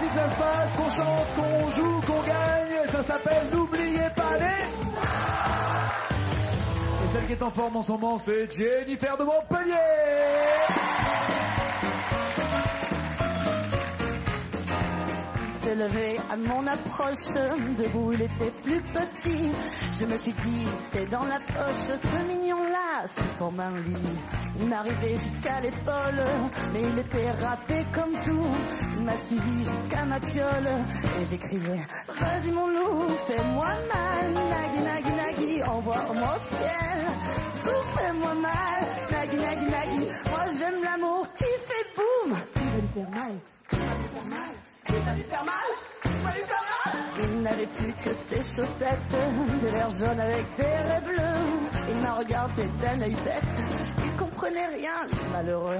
que ça se passe, qu'on chante, qu'on joue, qu'on gagne. Ça s'appelle N'oubliez pas les... Et celle qui est en forme en ce moment, c'est Jennifer de Montpellier. s'est levé à mon approche, debout il était plus petit. Je me suis dit, c'est dans la poche, ce mignon-là, c'est pour un lit. Il m'arrivait jusqu'à l'épaule, mais il était râpé comme tout. Il m'a suivi jusqu'à ma piole, et j'écrivais, vas-y mon loup, fais-moi mal, nagui, nagui, nagui, envoie-moi au ciel. Souffle-moi mal, nagui, nagui, nagui, moi j'aime l'amour qui fait boum. Il va lui faire mal, il va lui faire mal. Il n'avait plus que ses chaussettes, des verres jaunes avec des raies bleues. Il m'a regardé d'un œil bête, il comprenait rien, le malheureux.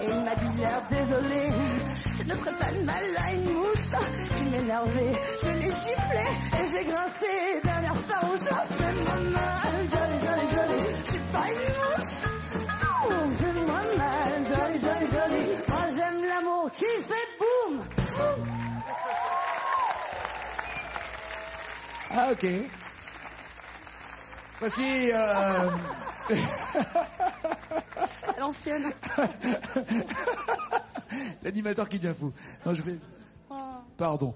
Et il m'a dit l'air désolé, je ne ferai pas de mal à une mouche. Il m'énervait, je l'ai giflé et j'ai grincé d'un air farouche. Oh, fais-moi mal, jolly, jolly, jolly, je suis pas une mouche. Oh, fais-moi mal, jolly, jolly, jolly, moi j'aime l'amour qui fait boum. Ah, ok. Voici... À l'ancienne. L'animateur qui devient fou. Non, je vais... Pardon.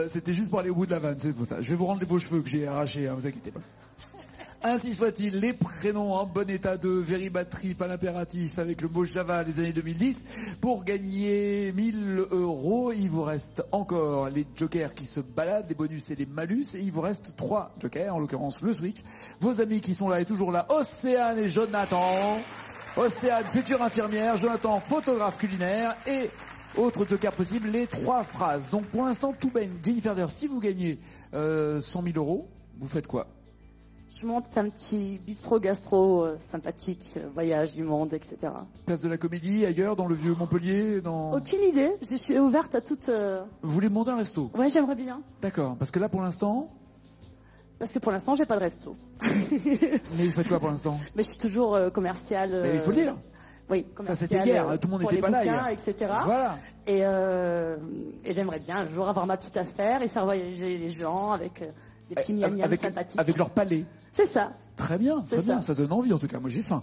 C'était juste pour aller au bout de la vanne, c'est pour ça. Je vais vous rendre vos cheveux que j'ai arrachés, hein, vous inquiétez pas. Ainsi soit-il, les prénoms en bon état de very bad trip à l'impératif avec le mot Java les années 2010. Pour gagner 1000 €, il vous reste encore les jokers qui se baladent, les bonus et les malus. Et il vous reste 3 jokers, en l'occurrence le Switch. Vos amis qui sont là et toujours là, Océane et Jonathan. Océane, future infirmière. Jonathan, photographe culinaire. Et autre joker possible, les 3 phrases. Donc pour l'instant, tout baigne. Jennifer, si vous gagnez 100 000 €, vous faites quoi ? Je monte un petit bistrot gastro sympathique, voyage du monde, etc. Place de la Comédie, ailleurs, dans le vieux Montpellier, dans... Aucune idée, je suis ouverte à toute... Vous voulez monter un resto ? Ouais, j'aimerais bien. D'accord, parce que là, pour l'instant... Parce que pour l'instant, j'ai pas de resto. Mais vous faites quoi pour l'instant ? Mais je suis toujours commerciale... Mais il faut le dire. Oui, commerciale. Ça, c'était hier, tout le monde n'était pas là hier. Etc. Voilà. Et j'aimerais bien un jour avoir ma petite affaire et faire voyager les gens avec des petits miam-miam sympathiques. Avec leur palais. C'est ça. Très bien, très bien, ça donne envie en tout cas, moi j'ai faim.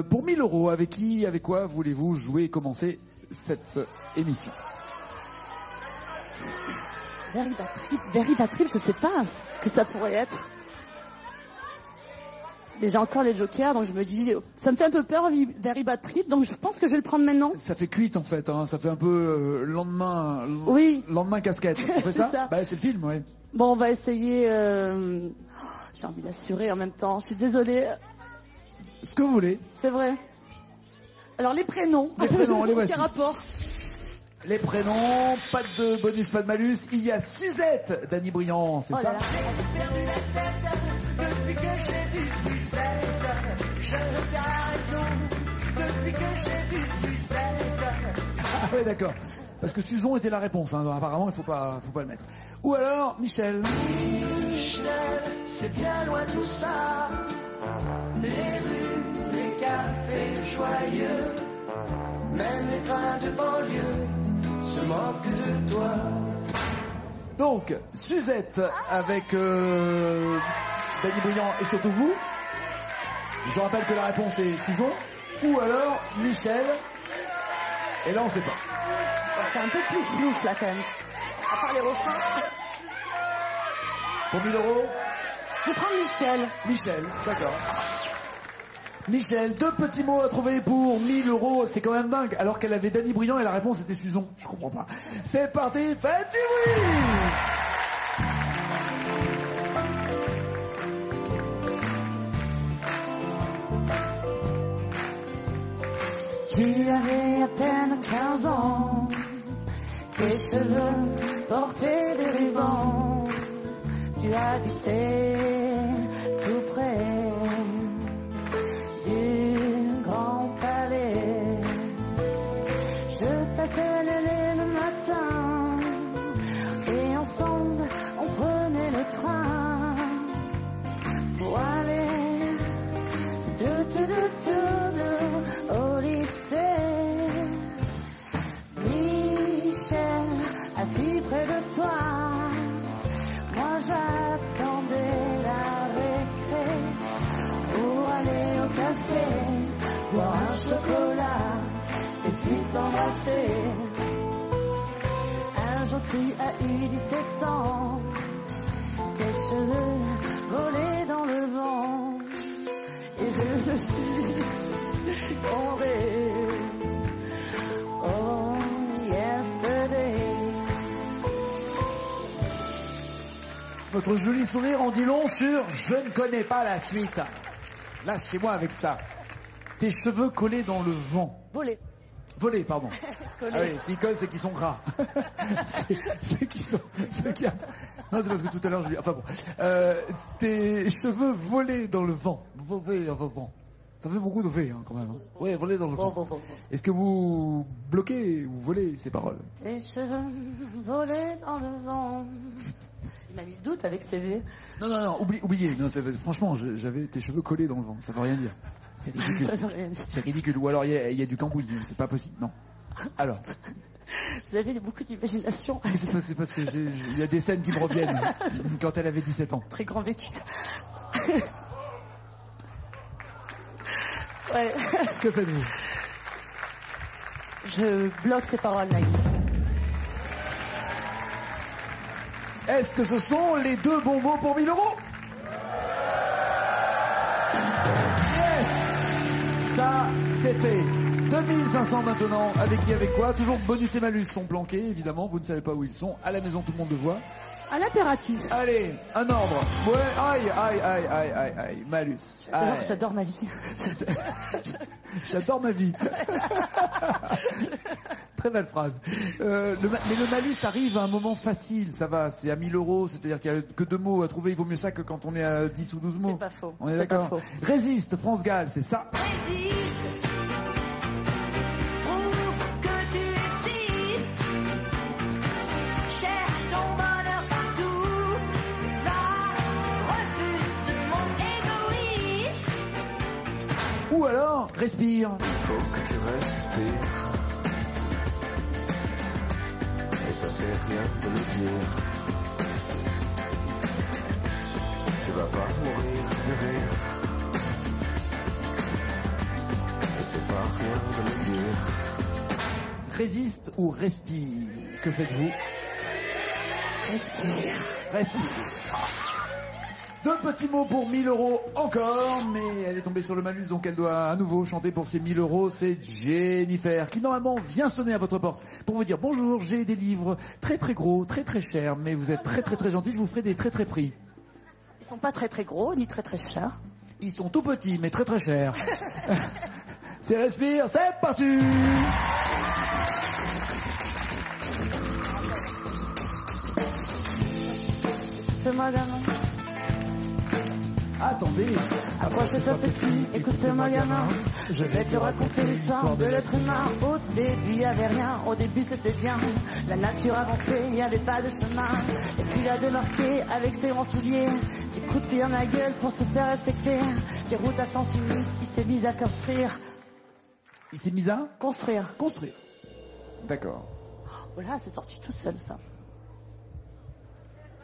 Pour 1000 €, avec quoi voulez-vous jouer et commencer cette émission ? Very bad trip, je sais pas ce que ça pourrait être. Mais j'ai encore les jokers, donc je me dis, ça me fait un peu peur, very bad trip, donc je pense que je vais le prendre maintenant. Ça fait cuite en fait, hein, ça fait un peu lendemain, oui. Lendemain casquette. On fait ça. Bah, c'est le film, oui. Bon, on va essayer... J'ai envie d'assurer en même temps. Je suis désolée. Ce que vous voulez. C'est vrai. Alors, les prénoms. Les prénoms, les voici. Quel rapport ? Les prénoms, pas de bonus, pas de malus. Il y a Suzette, Dany Briand, c'est ça ? J'ai perdu la tête depuis que j'ai vu Suzette. Je regarde raison depuis que j'ai vu Suzette. Ah ouais, d'accord. Parce que Suzon était la réponse, hein. Apparemment il faut pas le mettre. Ou alors Michel. Michel, c'est bien loin tout ça. Les rues, les cafés joyeux, même les trains de banlieue se moquent de toi. Donc Suzette avec Dany Briand et surtout vous. Je rappelle que la réponse est Suzon. Ou alors Michel. Et là on sait pas. C'est un peu plus plouf là quand même. À part les refrains. Pour 1000 €. Je prends Michel. Michel, d'accord. Michel, 2 petits mots à trouver pour 1000 €. C'est quand même dingue. Alors qu'elle avait Dany Briand et la réponse était Suzon. Je comprends pas. C'est parti, faites du bruit! Tu avais à peine 15 ans. Tes cheveux portaient des rubans. Tu habitais tout près du grand palais. Je t'appelais le matin et ensemble on prenait le train pour aller au lycée. Michel, assis chocolat et puis t'embrasser. Un jour tu as eu 17 ans, tes cheveux volaient dans le vent et je me suis tombée. Oh, yesterday. Votre joli sourire en dit long sur « Je ne connais pas la suite ». Lâchez-moi avec ça. Tes cheveux collés dans le vent. Volés. Volés, pardon. Collés. Ah oui, s'ils collent, c'est qu'ils sont gras. c'est qu'ils sont... Non, c'est parce que tout à l'heure, je lui... Enfin bon. Tes cheveux volés dans le vent. Bon. Ça fait beaucoup de V, hein, quand même. Hein. Oui, volés dans le vent. Bon. Est-ce que vous bloquez ou volez ces paroles? Tes cheveux volaient dans le vent. Il m'a mis le doute avec ses V. Non, oubliez. Non, franchement, j'avais tes cheveux collés dans le vent. Ça veut rien dire. C'est ridicule. Ça veut rien dire. C'est ridicule. Ou alors il y a du cambouis. C'est pas possible. Non. Alors. Vous avez beaucoup d'imagination. C'est parce que il y a des scènes qui me reviennent. Quand elle avait 17 ans. Très grand vécu. Ouais. Que faites-vous? Je bloque ces paroles, Nagui. Est-ce que ce sont les deux bons mots pour 1000 €? Yes! Ça, c'est fait. 2500 maintenant. Avec qui, avec quoi? Toujours bonus et malus sont planqués, évidemment. Vous ne savez pas où ils sont. À la maison, tout le monde le voit. À l'impératif. Allez, un ordre. Ouais, aïe. Malus. D'ailleurs, j'adore ma vie. J'adore ma vie. Très belle phrase. Mais le malus arrive à un moment facile, ça va, c'est à 1000 €, c'est-à-dire qu'il n'y a que 2 mots à trouver, il vaut mieux ça que quand on est à 10 ou 12 mots. C'est pas faux. On est C'est pas d'accord? faux. Résiste, France Gall, c'est ça. Résiste, prouve que tu existes, cherche ton bonheur partout, va, refuse ce monde égoïste. Ou alors, respire. Faut que tu respires. Et ça sert rien de le dire. Tu vas pas mourir de rire. Et c'est pas rien de le dire. Résiste ou respire. Que faites-vous? Respire. Deux petits mots pour 1000 € encore, mais elle est tombée sur le malus, donc elle doit à nouveau chanter pour ses 1000 €. C'est Jennifer, qui normalement vient sonner à votre porte pour vous dire bonjour, j'ai des livres très très gros, très très chers, mais vous êtes très très très gentils, je vous ferai des très très prix. Ils sont pas très très gros, ni très très chers. Ils sont tout petits, mais très très chers. C'est Respire, c'est parti! Fais-moi gamin. Attendez. Approche-toi petit, écoute-moi gamin. Je vais te raconter l'histoire de l'être humain. Au début, il y avait rien, au début c'était bien. La nature avançait, il n'y avait pas de chemin. Et puis il a démarqué avec ses grands souliers. Des coups de pied dans la gueule pour se faire respecter. Des routes à sens unique, il s'est mis à construire. Il s'est mis à Construire. construire. D'accord. Oh là, c'est sorti tout seul ça.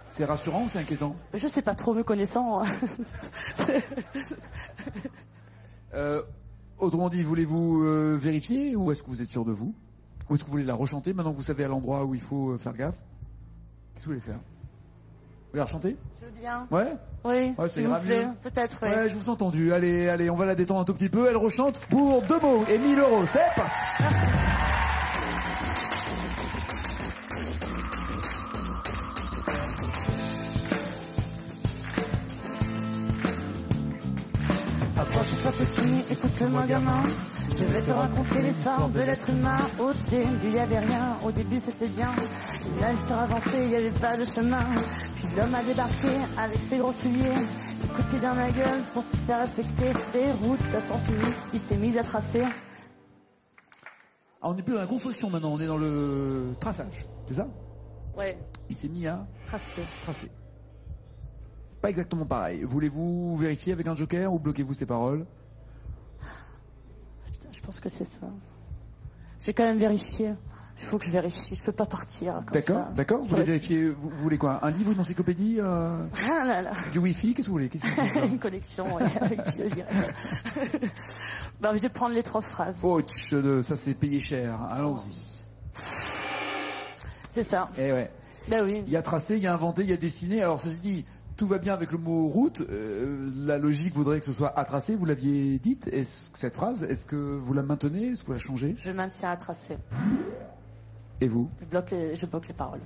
C'est rassurant ou c'est inquiétant? Je sais pas trop, me connaissant. Autrement dit, voulez-vous vérifier ou est-ce que vous êtes sûr de vous? Ou est-ce que vous voulez la rechanter maintenant que vous savez à l'endroit où il faut faire gaffe? Qu'est-ce que vous voulez faire? Vous voulez la rechanter? Je veux bien. Ouais? Oui, Ouais, ça s'il ira vous plaît. mieux. Peut-être, oui. Ouais, je vous ai entendu. Allez, on va la détendre un tout petit peu. Elle rechante pour 2 mots et 1000 €. C'est parti. Approche-toi petit, écoute-moi gamin. Je vais te raconter l'histoire de l'être humain. Au début, il n'y avait rien, au début c'était bien. La nature avançait, il n'y avait pas de chemin. Puis l'homme a débarqué avec ses gros souliers. Des coups de pied dans la gueule pour se faire respecter. Des routes à sens unique, il s'est mis à tracer. Ah, on n'est plus dans la construction maintenant, on est dans le traçage. C'est ça? Ouais, Il s'est mis à tracer. tracer. C'est pas exactement pareil. Voulez-vous vérifier avec un joker ou bloquez-vous ces paroles? Putain, je pense que c'est ça. Je vais quand même vérifier. Il faut que je vérifie, je peux pas partir comme D'accord, ça. d'accord. Vous voulez vérifier, vous voulez quoi? Un livre, une encyclopédie, Ah là là. du Wi-Fi, qu'est-ce que vous voulez? Une connexion avec Dieu direct. Bah, je vais prendre les 3 phrases. Oh, ça c'est payé cher. Allons-y. C'est ça. Eh ouais. Bah oui. Il y a tracé, il y a inventé, il y a dessiné. Alors ceci dit, tout va bien avec le mot route. La logique voudrait que ce soit à tracer. Vous l'aviez dite. Cette phrase, est-ce que vous la maintenez? Est-ce que vous la changez? Je maintiens à tracer. Et vous? Je bloque les paroles.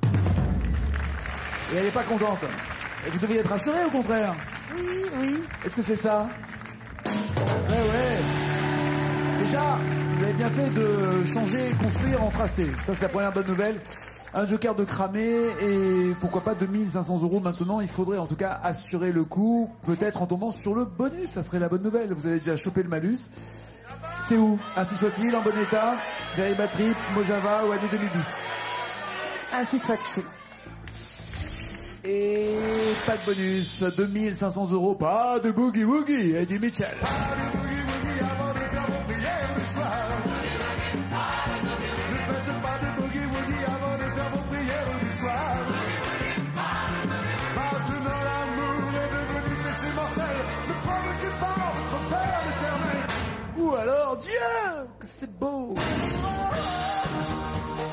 Et elle n'est pas contente. Et vous deviez être rassuré au contraire. Oui. Est-ce que c'est ça? Ouais. Déjà, vous avez bien fait de changer, construire en tracé. Ça, c'est la première bonne nouvelle. Un joker de cramé et pourquoi pas 2500 € maintenant. Il faudrait en tout cas assurer le coup, peut-être en tombant sur le bonus. Ça serait la bonne nouvelle. Vous avez déjà chopé le malus. C'est où? Ainsi soit-il, en bon état, Veriba Trip, Mojava ou année 2010? Ainsi soit-il. Et pas de bonus, 2500 €, pas de boogie woogie, Eddie Mitchell. Ou alors, Dieu, que c'est beau.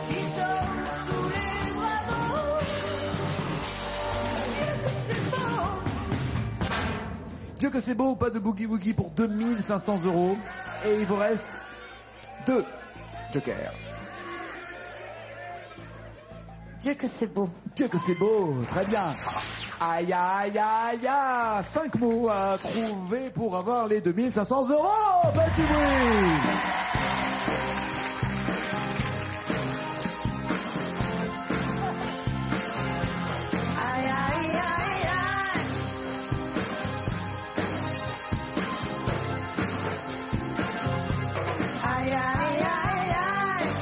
Qui sommes sous les bras c'est beau. Dieu que c'est beau, pas de boogie woogie pour 2500 €. Et il vous reste 2 jokers. Dieu que c'est beau. Dieu que c'est beau, très bien. Aïe, aïe, aïe, aïe. 5 mots à trouver pour avoir les 2500 €. Faites du bruit. Aïe, aïe, aïe, aïe. Aïe, aïe, aïe,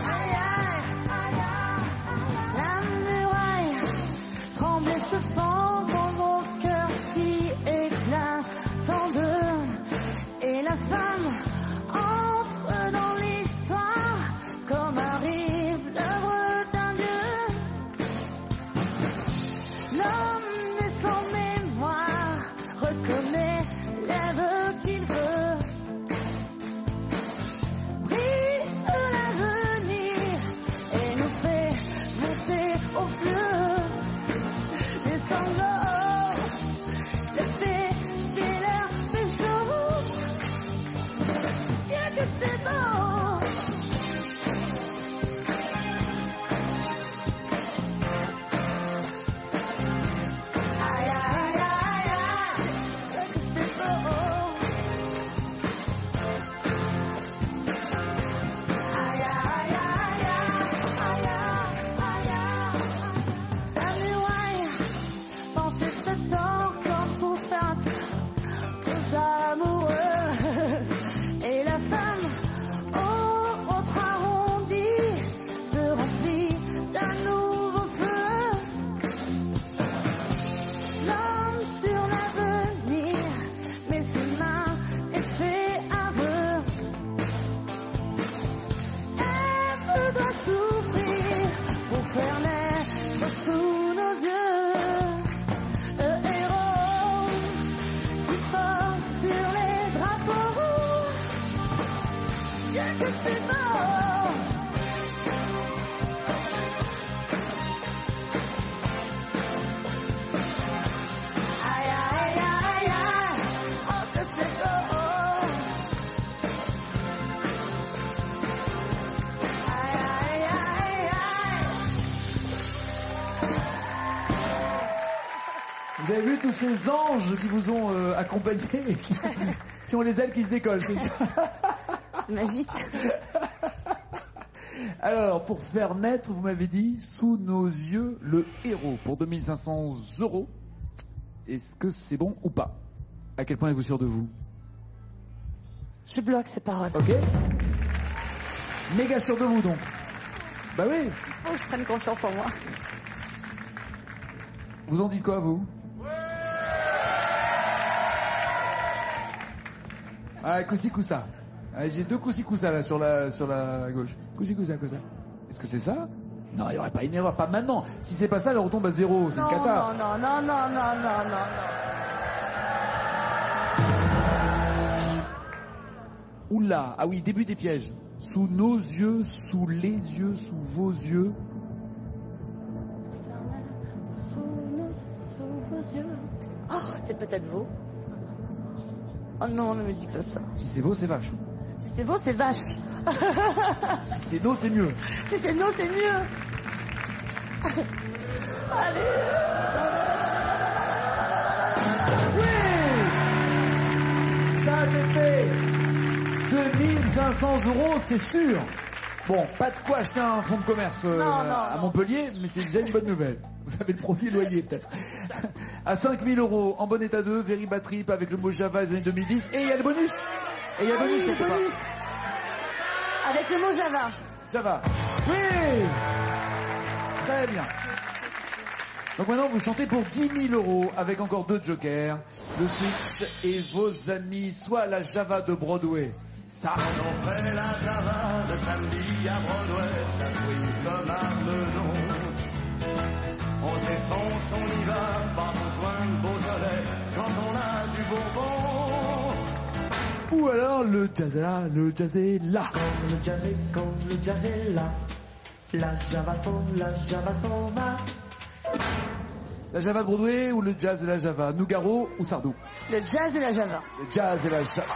aïe, aïe, aïe. La muraille tremble et se fend dans vos cœurs qui éclatent en deux. Et la femme entre dans l'histoire comme arrive l'œuvre d'un dieu. L'homme est sans mémoire, reconnaît l'œuvre qu'il veut. Brise l'avenir et nous fait monter au fleu. Les sanglots, le péché, leur pécho. Dieu que c'est beau. Aïe, aïe, aïe, aïe. Dieu que c'est beau. Aïe, aïe, aïe, aïe, aïe, aïe. La muraille penchée se tord comme pour faire un peu aux amoureux. Et la femme au ventre arrondi se remplit d'un nouveau feu. L'homme sur l'avenir met ses mains et fait aveu. Elle doit souffrir pour faire naître sous nos yeux le héros qui porte sur les drapeaux. Dieu que c'est beau. Aïe, aïe, aïe, aïe. Oh que c'est beau. Aïe, aïe, aïe, aïe. Vous avez vu tous ces anges qui vous ont accompagné et qui ont les ailes qui se décollent, c'est ça? C'est magique. Alors, pour faire naître, vous m'avez dit, sous nos yeux, le héros pour 2500 €. Est-ce que c'est bon ou pas? À quel point êtes-vous sûr de vous? Je bloque ces paroles. Ok. Méga sûr de vous, donc. Bah oui. Faut que je prenne confiance en moi. Vous en dites quoi, vous? Ah, Koussi Koussa. Ah, j'ai 2 Koussi Koussa là sur la gauche. Koussi Koussa, Koussa. Est-ce que c'est ça? Non, il n'y aurait pas une erreur, pas maintenant. Si c'est pas ça, elle retombe à 0, c'est une cata. Non. Oula, ah oui, début des pièges. Sous nos yeux, sous les yeux, sous vos yeux. Sous vos yeux. Oh, c'est peut-être vous. Oh non, ne me dis pas ça. Si c'est veau, c'est vache. Si c'est vous, c'est vache. Si c'est no, c'est mieux. Si c'est nous, c'est mieux. Allez. Oui, ça c'est fait. 2500 €, c'est sûr. Bon, pas de quoi acheter un fonds de commerce à Montpellier, mais c'est déjà une bonne nouvelle. Vous avez le premier loyer peut-être. À 5000 € en bon état 2, Very Bad Trip avec le mot Java des années 2010. Et il y a le bonus. Et il y a le bonus quelque part. Avec le mot Java. Java. Oui. Très bien. Donc maintenant vous chantez pour 10 000 € avec encore 2 jokers, le Switch et vos amis, soit la Java de Broadway. Ça. Quand on fait la Java le samedi à Broadway, ça swing comme un melon. On s'effonce, on y va, pas besoin de Beaujolais, quand on a du Bourbon. Ou alors le jazz est là, le jazz est là. Quand le jazz est là, la Java s'en va. La Java de Broadway ou le jazz et la Java, Nougaro ou Sardou? Le jazz et la Java. Le jazz et la Java.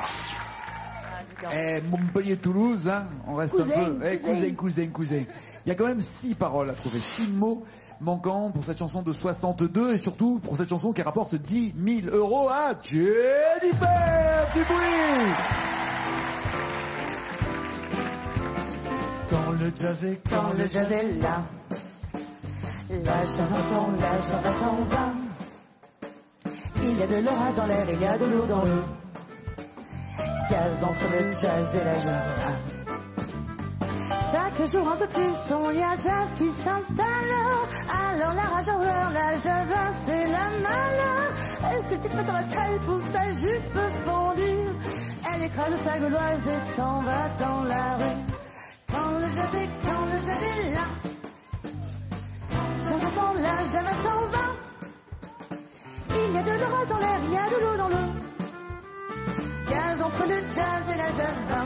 Montpellier-Toulouse, hein, on reste Cousin, un peu. Cousin. Il y a quand même 6 paroles à trouver, 6 mots manquants pour cette chanson de 62 et surtout pour cette chanson qui rapporte 10 000 € à Jennifer du bruit. Quand le jazz est là, la Java s'en va. Il y a de l'orage dans l'air, il y a de l'eau dans l'eau. Gaz entre le jazz et la Java. Chaque jour un peu plus, il y a jazz qui s'installe. Alors la rage horreur, la Java se fait la malheur. Et ses petites fesses en la taille pour sa jupe fondue. Elle écrase sa gauloise et s'en va dans la rue. Quand le jazz est là, la Java s'en va. Il y a de l'orage dans l'air, il y a de l'eau dans l'eau. Gaz entre le jazz et la Java.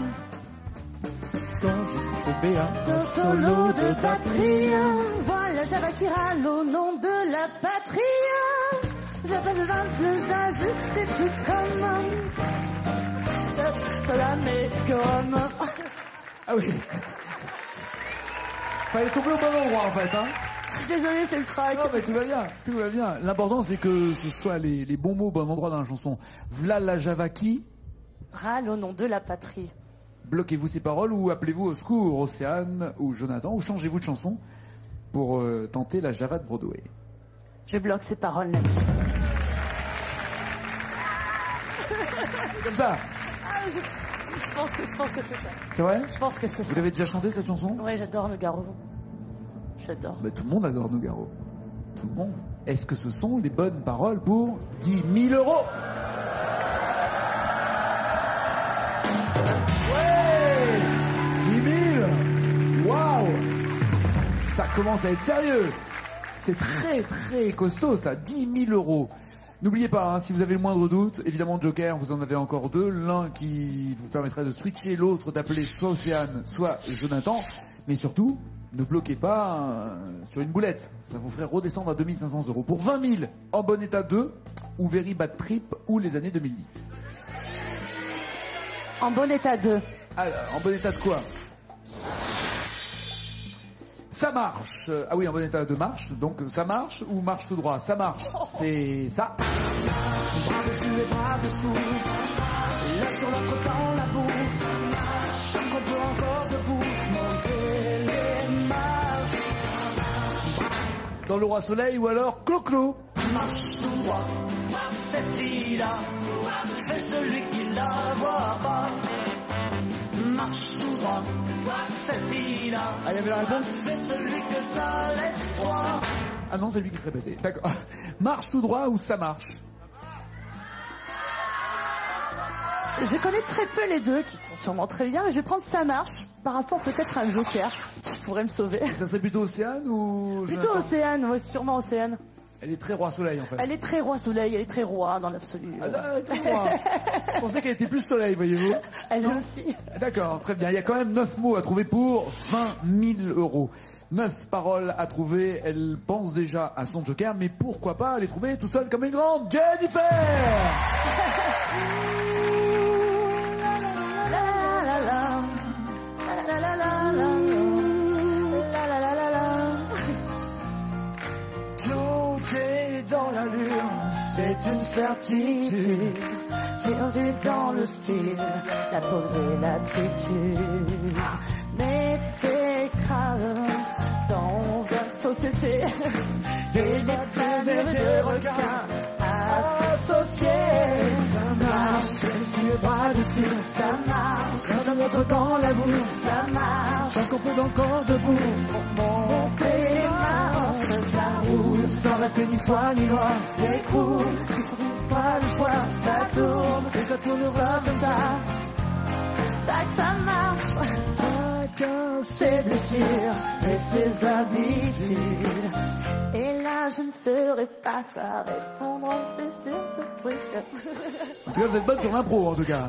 Quand j'écoute Béa, Un solo de batterie. Voilà Java qui râle au nom de la patrie. Java de Vince, le jazz, des trucs comme ça la met comme. Ah oui. Fallait tomber au bon endroit en fait, hein. Désolé, c'est le track. Non mais tout va bien. L'important c'est que ce soit les bons mots au bon endroit dans la chanson. V'là la Java qui Râle au nom de la patrie. Bloquez-vous ces paroles ou appelez-vous au secours Océane ou Jonathan ou changez-vous de chanson pour tenter la Java de Broadway. Je bloque ces paroles, Naki. Comme ça. Je pense que c'est ça. C'est vrai? Je pense que c'est ça. Vous l'avez déjà chanté cette chanson? Ouais, j'adore Nougaro. J'adore. Bah, tout le monde adore Nougaro. Tout le monde. Est-ce que ce sont les bonnes paroles pour 10 000 €? Ouais! 10 000! Waouh! Ça commence à être sérieux! C'est très très costaud ça, 10 000 €. N'oubliez pas, hein, si vous avez le moindre doute, évidemment Joker, vous en avez encore 2. L'un qui vous permettrait de switcher, l'autre d'appeler soit Océane, soit Jonathan. Mais surtout, ne bloquez pas sur une boulette. Ça vous ferait redescendre à 2500 €. Pour 20 000, en bon état 2, ou Very Bad Trip, ou les années 2010. En bon état 2. Alors, en bon état de quoi? Ça marche. Ah oui, en bon état de marche. Donc, ça marche ou marche tout droit? Ça marche. C'est ça. bras dessus les bras dessous, l'un sur l'autre dans la bourse. Tant qu'on peut encore debout, monter les marches. Dans le Roi Soleil ou alors Clo-Clo. Marche tout droit, cette fille-là, c'est celui qui la voit pas. Marche tout droit, cette fille-là, Ah, il y avait la réponse? c'est celui que ça laisse froid. Ah non, c'est lui qui se répétait. D'accord. Marche tout droit ou ça marche? Je connais très peu les deux, qui sont sûrement très bien, mais je vais prendre Ça marche, par rapport peut-être à un joker, qui pourrait me sauver. Ça serait plutôt Océane ou... Plutôt Océane, ouais, sûrement Océane. Elle est très roi soleil en fait. Elle est très roi soleil, elle est très roi dans l'absolu. Ah, très roi. Je pensais qu'elle était plus soleil, voyez-vous. Elle aussi. D'accord, très bien. Il y a quand même 9 mots à trouver pour 20 000 euros. 9 paroles à trouver. Elle pense déjà à son joker, mais pourquoi pas les trouver tout seul comme une grande Jennifer. Tout est dans l'allure, c'est une certitude. Tout est dans le style, la pose et l'attitude. Mais t'es grave dans une société. Et les planètes de requins associés. Ça marche, tu es pas dessus. Ça marche, dans un autre dans la boue. Ça marche, Tant qu'on peut encore debout. monter les marches. Ça roule, sans respect ni foi ni loi. s'écroule. Pas le choix, ça tourne. Et ça tournera comme ça. Tac, ça marche. Chacun Ses blessures et ses habitudes. Et là, je ne saurais pas quoi répondre en plus sur ce truc. En tout cas, vous êtes bonne sur l'impro, en tout cas.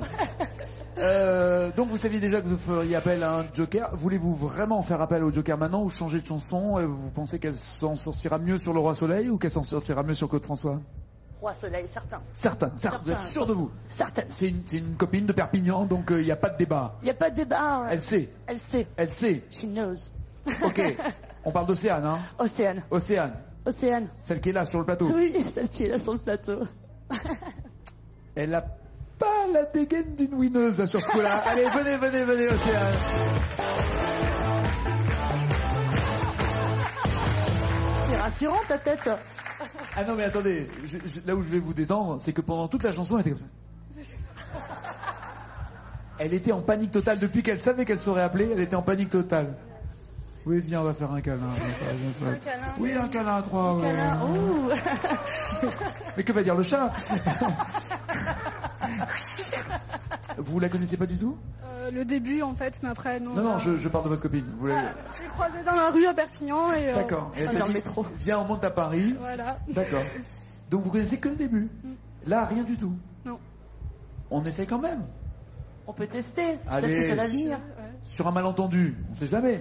Donc, vous saviez déjà que vous feriez appel à un joker. Voulez-vous vraiment faire appel au joker maintenant ou changer de chanson? Vous pensez qu'elle s'en sortira mieux sur Le Roi Soleil ou qu'elle s'en sortira mieux sur Claude François? Roi Soleil, certain. Certain, vous êtes sûr de vous? Certaine. C'est une copine de Perpignan, donc il n'y a pas de débat. Il n'y a pas de débat. Elle sait. Elle sait. Elle sait. She knows. Ok. On parle d'Océane, hein? Océane. Océane. Océane. Celle qui est là sur le plateau. Oui, celle qui est là sur le plateau. Elle a pas la dégaine d'une winneuse, là, sur ce coup-là. Allez, venez, Océane. C'est rassurant ta tête. Ah non, mais attendez, là où je vais vous détendre, c'est que pendant toute la chanson, elle était comme ça. Elle était en panique totale. Depuis qu'elle savait qu'elle serait appelée, elle était en panique totale. Oui, viens, on va faire un câlin. Un câlin. Oui, un câlin à trois. ouais. Câlin. Ouh. Mais que va dire le chat? Vous la connaissez pas du tout? Le début en fait, mais après non. Non, je parle de votre copine. Vous l'avez... Je l'ai croisée dans la rue à Perpignan et. D'accord. Et elle s'est dans le dit, métro. viens, on monte à Paris. Voilà. D'accord. Donc vous connaissez que le début. Là, rien du tout. Non. On essaie quand même. On peut tester. Allez. Peut-être que c'est l'avenir. Ouais. Sur un malentendu, on sait jamais.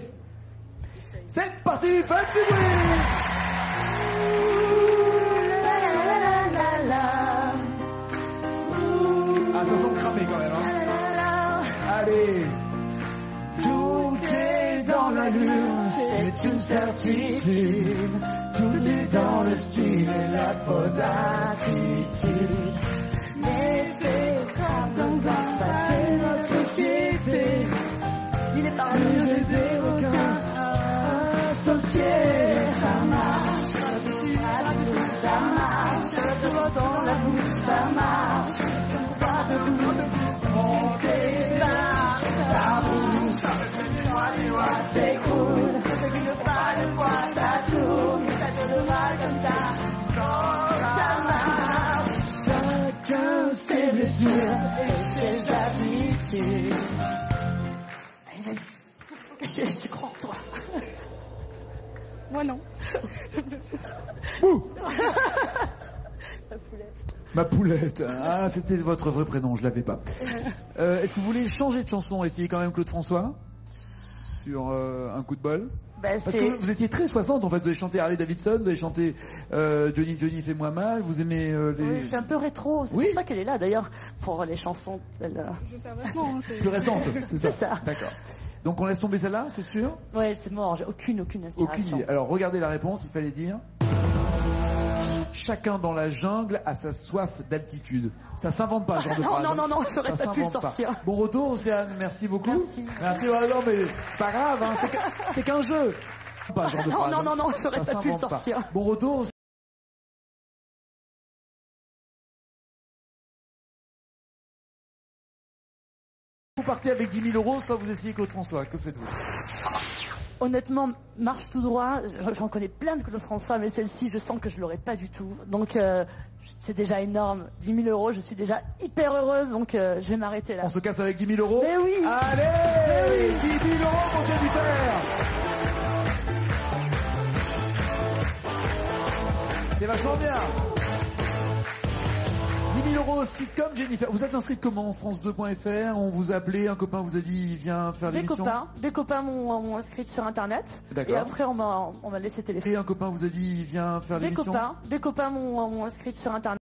C'est parti, faites du bruit. Ah, ça sent cramé quand même, hein. Allez. Tout est dans l'allure, c'est une certitude. Tout est dans le style et la pose attitude. Mais t'es grave dans un passé, la société. Il est parmi J'ai des requins associés. Ça marche, ça marche. Je retourne la boue, ça marche. Pas debout, monter marche. Ça roule, s'écroule. Pas de poids, ça tourne. Ça tournera comme ça. Ça marche. Chacun ses blessures et ses habitudes. Allez, vas-y. Je te crois en toi. Moi non. La poulette. Ma poulette. Ah, c'était votre vrai prénom, je l'avais pas. Est-ce que vous voulez changer de chanson, essayer quand même Claude François sur un coup de bol? Ben, Parce c'est... que vous étiez très 60 en fait, vous avez chanté Harley Davidson, vous avez chanté Johnny Johnny fais-moi mal, vous aimez les... Oui, c'est un peu rétro. C'est Oui. pour ça qu'elle est là d'ailleurs. Pour les chansons telles. Je sais vraiment. Hein, plus récentes, c'est ça? C'est ça. D'accord. Donc on laisse tomber celle-là, c'est sûr? Ouais, c'est mort. J'ai aucune inspiration. Aucune idée. Alors regardez la réponse, il fallait dire... Chacun dans la jungle a sa soif d'altitude. Ça s'invente pas, ce genre de Non, phrase. non, j'aurais Ça pas pu le s'invente pas. sortir. Bon retour, Océane, merci beaucoup. Merci. Merci, ouais, non, mais c'est pas grave, hein, c'est qu'un jeu. Pas ce genre de Non, phrase. non, j'aurais Ça pas pu le s'invente pas. sortir. Bon retour. Vous partez avec 10 000 euros, soit vous essayez Claude François. Que faites-vous? honnêtement, marche tout droit. J'en connais plein de Claude François, mais celle-ci, je sens que je l'aurais pas du tout. Donc, c'est déjà énorme. 10 000 euros, je suis déjà hyper heureuse, donc je vais m'arrêter là. On se casse avec 10 000 euros. Mais oui. Allez, 10 000 euros pour Jennifer. C'est vachement bien. 10 000 euros aussi comme Jennifer. Vous êtes inscrite comment? France2.fr. On vous a appelé, un copain vous a dit viens faire l'émission. Des copains m'ont inscrite sur internet. D'accord. Et après on m'a laissé téléphoner. Et un copain vous a dit viens faire l'émission. Des copains m'ont inscrite sur internet.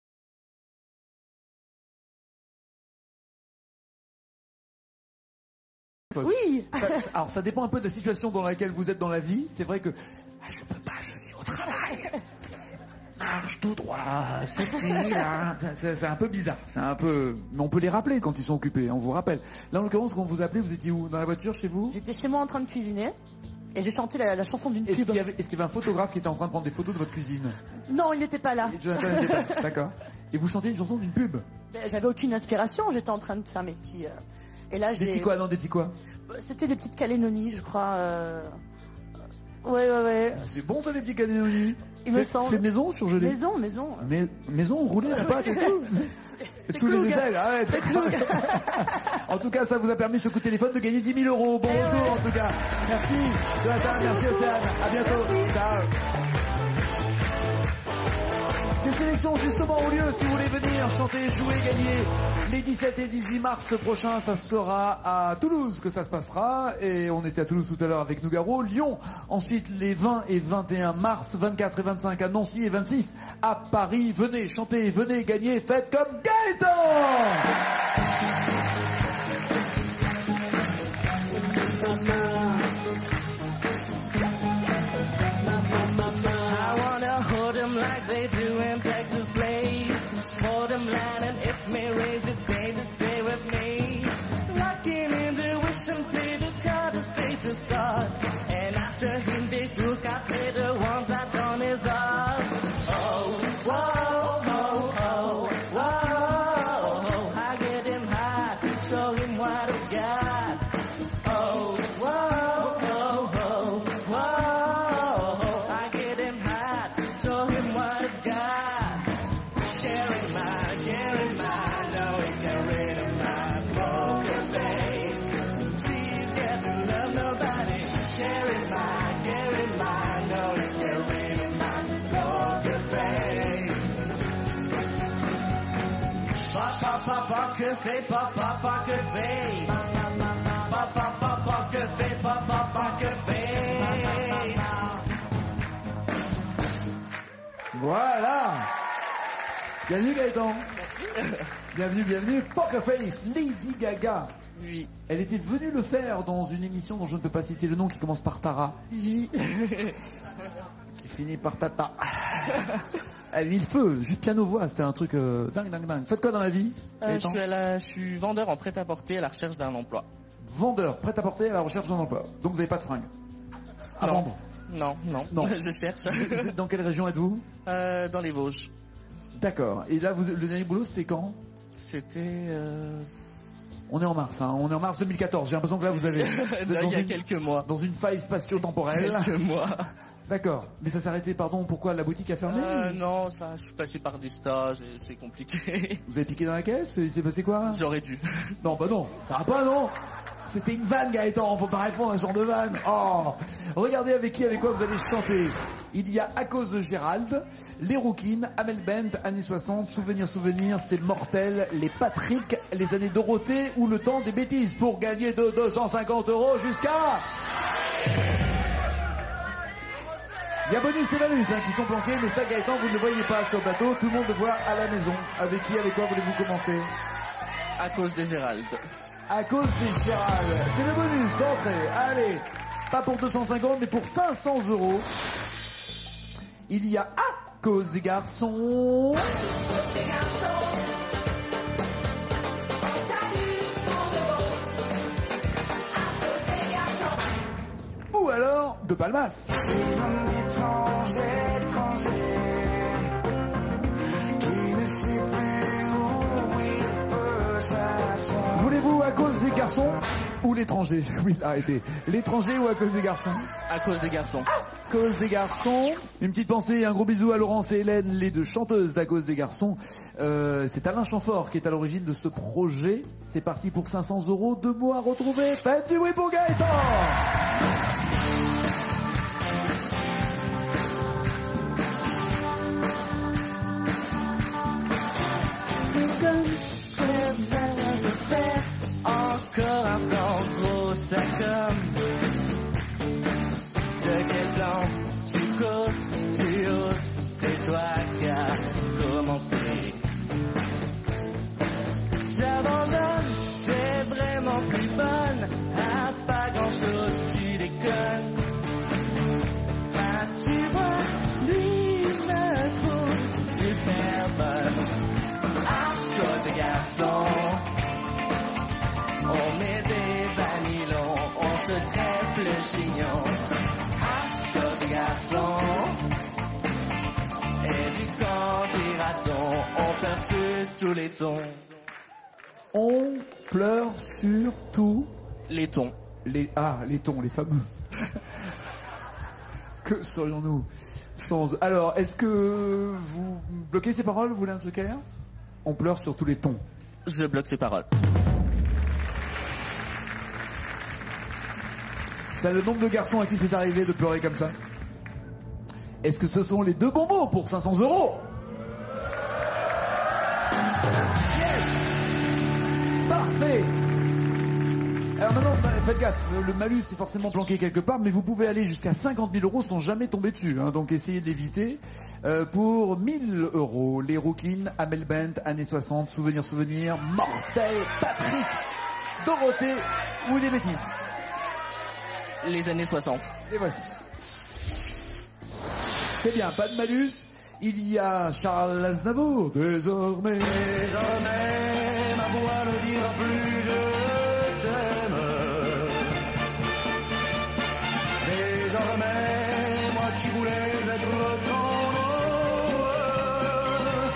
Oui. Alors ça dépend un peu de la situation dans laquelle vous êtes dans la vie. C'est vrai que je peux pas, je suis au travail. Marche tout droit, c'est un peu bizarre. C'est un peu, mais on peut les rappeler quand ils sont occupés. On vous rappelle. Là en l'occurrence, quand vous appelez, vous étiez où? Dans la voiture, chez vous? J'étais chez moi en train de cuisiner et j'ai chanté la chanson d'une pub. Est-ce qu'il y avait un photographe qui était en train de prendre des photos de votre cuisine? Non, il n'était pas là. Et Jonathan n'était pas là. D'accord. Et vous chantiez une chanson d'une pub? J'avais aucune inspiration. J'étais en train de faire mes petits. Et là, des petits quoi? Non, des petits quoi? C'était des petites calénonies, je crois. Ouais. C'est bon ça, les petits calénonies. Il me semble. Fait maison, surgelé. Maison. Maison, roulée, la pâte et tout. Sous les aisselles. Ah ouais, c'est cool. En tout cas, ça vous a permis ce coup de téléphone de gagner 10 000 euros. Bon retour, en tout cas. Merci, Jonathan. Merci, Océane. À bientôt. Merci. Ciao. Des sélections justement ont lieu si vous voulez venir chanter, jouer, gagner. Les 17 et 18 mars prochains, ça sera à Toulouse que ça se passera. Et on était à Toulouse tout à l'heure avec Nougaro. Lyon, ensuite les 20 et 21 mars, 24 et 25 à Nancy et 26 à Paris. Venez chanter, venez gagner, faites comme Gaëtan! Like they do in Texas Blaze. For them land and it's me, raise it, baby, stay with me. Locking in the wish and play the card is paid to start. And after him, they look, I play the ones that on his off. Oh, whoa, I get him hot, show him what I've got. Oh, whoa, I get him hot, show him what I've got. Carry my, no, he can read in my poker face. She's getting love, nobody. Carry my, no, he can read in my poker face. Poker face, poker face. Poker face, poker face. Voilà. Bienvenue Gaëtan. Merci. Bienvenue. Poker Face, Lady Gaga. Oui. Elle était venue le faire dans une émission dont je ne peux pas citer le nom qui commence par Tara. Oui. Qui finit par Tata. Elle a mis le feu, juste piano-voix, c'était un truc dingue. Faites quoi dans la vie? Je suis vendeur en prêt-à-porter à la recherche d'un emploi. Vendeur, prêt-à-porter à la recherche d'un emploi. Donc vous n'avez pas de fringues à vendre? Non. Je cherche. Dans quelle région êtes-vous? Dans les Vosges. D'accord. Et là, le dernier boulot, c'était quand? C'était... On est en mars, hein. On est en mars 2014. J'ai l'impression que là, vous avez... Il y a quelques mois. Dans une faille spatio-temporelle. Quelques mois. D'accord. Mais ça s'est arrêté, pardon, pourquoi? La boutique a fermé? Non, je suis passé par des stages et c'est compliqué. Vous avez piqué dans la caisse? Il s'est passé quoi? J'aurais dû. Non, bah non. Ça va pas, non? C'était une vanne, Gaëtan, faut pas répondre à ce genre de vanne. Oh, regardez avec quoi vous allez chanter. Il y a À cause de Gérald, Les Rouquines, Amel Bent, années 60, Souvenir, C'est mortel, Les Patrick, Les années Dorothée ou Le temps des bêtises pour gagner de 250 € jusqu'à... Il y a bonus et malus qui sont planqués, mais ça, Gaëtan, vous ne le voyez pas sur le plateau. Tout le monde le voit à la maison. Avec quoi voulez-vous commencer? À cause de Gérald. À cause des Gérald. C'est le bonus d'entrée. Allez, pas pour 250, mais pour 500 €. Il y a À cause des garçons. Ou alors de Palmas. Voulez-vous À cause des garçons Ou l'étranger, j'ai oublié d'arrêter. L'étranger ou à cause des garçons? À cause des garçons. Cause des garçons. Une petite pensée, un gros bisou à Laurence et Hélène, les deux chanteuses d'À cause des garçons. C'est Alain Chamfort qui est à l'origine de ce projet. C'est parti pour 500 €, 2 mots à retrouver. Faites du bruit pour Gaëtan! Encore un plan gros, ça comme. De quel plan tu causes, tu oses, c'est toi qui as commencé. J'abandonne, t'es vraiment plus bonne, à pas grand chose, tu déconnes. Ah, tu vois, lui me trouve super bonne. À cause des garçons. On met des vanillons, on se crêpe le chignon. À cause des garçons. Et du canti-raton, on pleure sur tous les tons. On pleure sur tous Les tons. les tons, les fameux. Que serions-nous sans eux? Alors, est-ce que vous bloquez ces paroles? Vous voulez un joker? On pleure sur tous les tons. Je bloque ces paroles. C'est le nombre de garçons à qui c'est arrivé de pleurer comme ça. Est-ce que ce sont les deux bons mots pour 500 €? Yes! Parfait! Alors maintenant, faites gaffe, le malus est forcément planqué quelque part, mais vous pouvez aller jusqu'à 50 000 € sans jamais tomber dessus, hein, donc essayez de l'éviter. Pour 1 000 €, les Rooklyn, Amel Bent, années 60, Souvenir, Mortel, Patrick, Dorothée ou des bêtises. Les années 60. Et voici. C'est bien, pas de malus. Il y a Charles Aznavour, désormais. Désormais, ma voix ne dira plus je t'aime. Désormais, moi qui voulais être ton heureux.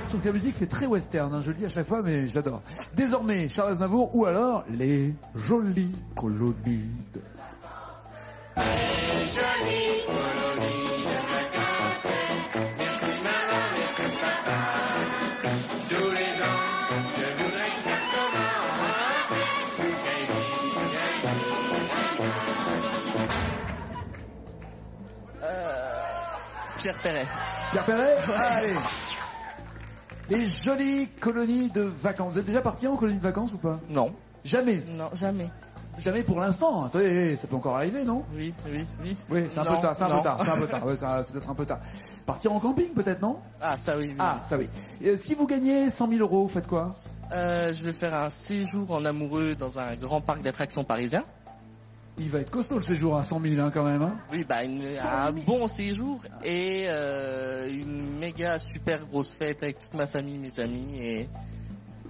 Je trouve que la musique fait très western, hein, je le dis à chaque fois, mais j'adore. Désormais, Charles Aznavour, ou alors, les jolies colonies de... Pierre Perret. Pierre Perret? Allez. Les jolies colonies de vacances. Vous êtes déjà parti en colonie de vacances ou pas? Non. Jamais. Non, jamais. Jamais pour l'instant. Attendez, ça peut encore arriver, non? Oui. Oui, c'est un peu tard, ouais, ça doit être un peu tard. Partir en camping peut-être, non? Ah, ça oui. Ah, ça oui. Si vous gagnez 100 000 €, vous faites quoi? Je vais faire un séjour en amoureux dans un grand parc d'attractions parisien. Il va être costaud le séjour à 100 000, hein, quand même. Hein. Oui, bah un bon séjour et une méga super grosse fête avec toute ma famille, mes amis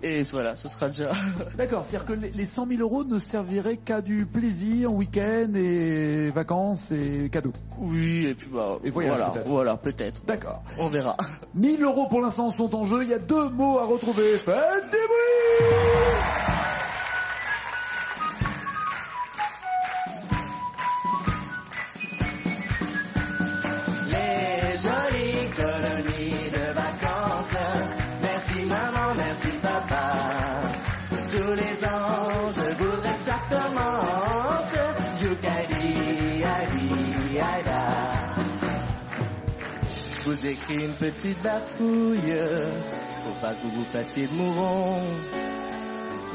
et voilà, ce sera déjà. D'accord, c'est-à-dire que les 100 000 € ne serviraient qu'à du plaisir, week-end et vacances et cadeaux. Oui, et puis bah et voyage voilà, peut-être. Voilà, peut-être. D'accord. On verra. 1 000 € pour l'instant sont en jeu. Il y a 2 mots à retrouver. Faites des bruits! Jolie colonie de vacances. Merci maman, merci papa. Tous les ans, je voudrais que ça recommence. Youkadi, Adi, Aida. Je vous écris une petite bafouille, faut pas que vous vous fassiez de mourons.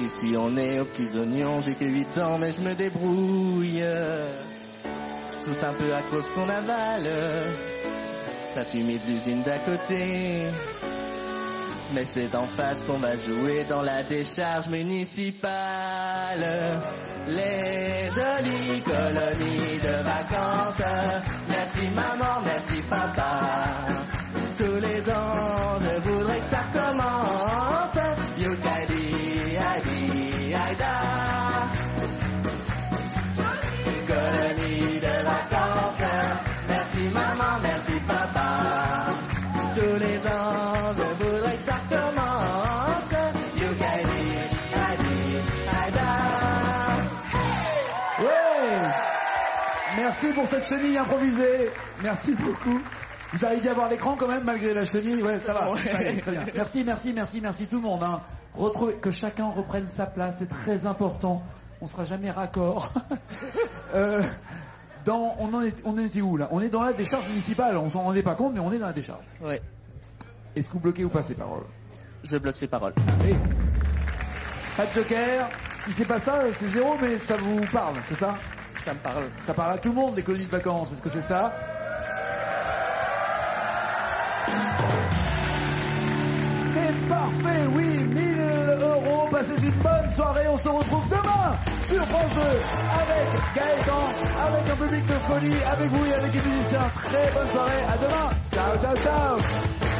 Ici on est aux petits oignons, j'ai que 8 ans mais je me débrouille. Je tousse un peu à cause qu'on avale la fumée de l'usine d'à côté. Mais c'est en face qu'on va jouer dans la décharge municipale. Les jolies colonies de vacances. Merci maman, merci papa. Tous les ans, je voudrais que ça recommence. Youkadi, Adi, Aida. Colonie de vacances. Merci maman, merci papa. Tous les ans, je voudrais que ça recommence. Youkadi, Adi, Aida. Merci pour cette chenille improvisée. Merci beaucoup. Vous arrivez à voir l'écran quand même malgré la chenille? Ouais, ça va. Ça y est, très bien. Merci tout le monde. Hein. Que chacun reprenne sa place, c'est très important. On sera jamais raccord. On en était où là? On est dans la décharge municipale. On s'en rendait pas compte, mais on est dans la décharge. Ouais. Est-ce que vous bloquez ou pas ces paroles? Je bloque ces paroles. Allez. Pas de joker. Si c'est pas ça, c'est 0, mais ça vous parle, c'est ça? Ça me parle. Ça parle à tout le monde, les colonies de vacances. Est-ce que c'est ça? C'est parfait, oui. 1000 €. Passez une bonne soirée. On se retrouve demain sur France 2 avec Gaëtan, avec un public de folie, avec vous et avec les musiciens. Très bonne soirée. À demain. Ciao, ciao, ciao.